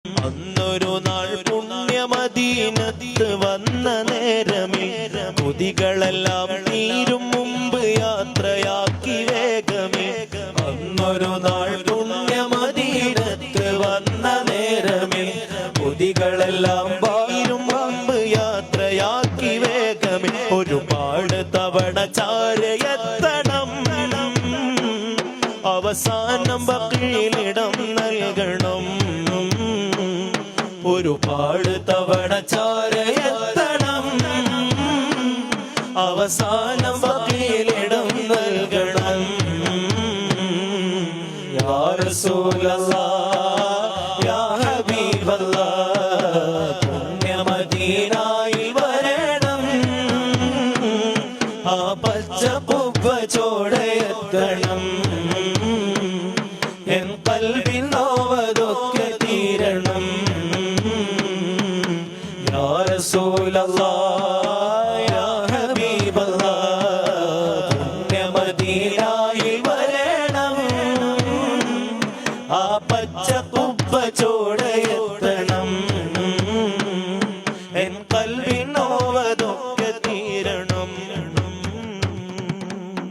അന്നൊരു നാൾ പുണ്യമദീനത്ത് വന്ന നേരമേ കൊതികളെല്ലാം തീരും മുമ്പ് യാത്രയാക്കി വേഗമേ. അന്നൊരു നാൾ പുണ്യമദീനത്ത് വന്ന നേരമേ കൊതികളെല്ലാം തീരും മുമ്പ് യാത്രയാക്കി വേഗമേ. ഒരുപാട് തവണ ചാരയെത്തണം, അവസാനം ബഖീലിടം നൽകണം. ഒരുപാട് തവണ ചാരയെത്തണം, അവസാനം ബഖീലിടം നൽകണം. യാ റസൂലല്ലാഹ് യാ ഹബീബല്ലാഹ് പുണ്യമദീനയിൽ വരണം, ആ പച്ച പുബ്ബ ചോടയെത്തണം. എൻ ഖൽബിൻ നോവതൊക്കെ തീരണം. യാ റസൂലല്ലാഹ് യാ ഹബീബല്ലാഹ് പുണ്യമദീനയിൽ വരണം, ആ പച്ച പുബ്ബ ചോട